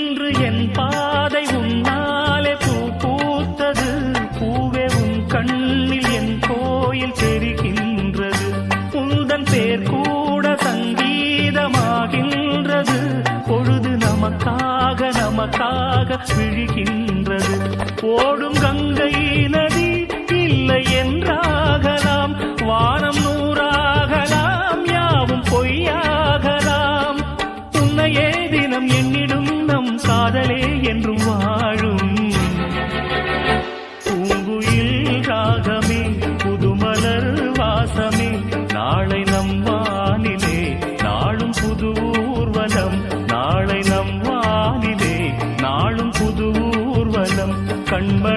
இன்று என் பாதை உன்னாலே பூ பூத்தது. பூவே உன் கண்ணில் என் கோயில் தெரிகின்றது. உந்தன் பேர் கூட சங்கீதமாகின்றது. பொழுது நமக்காக நமக்காக விழுகின்றது. ஓடும் கங்கை நதி இல்லை என்றாகலாம். வானம் நூறாகலாம், யாவும் பொய்யாகலாம். உன்னையே தினம் எண்ணிடும் நம் காதலே என்றும் வாழும். பூங்குயில் ராகமே, புதுமலர் வாசமே, நாளை நம் வானிலே நாளும் புது ஊர்வலம். நாளை நம் வானிலே நாளும் புது ஊர்வலம். கண்ம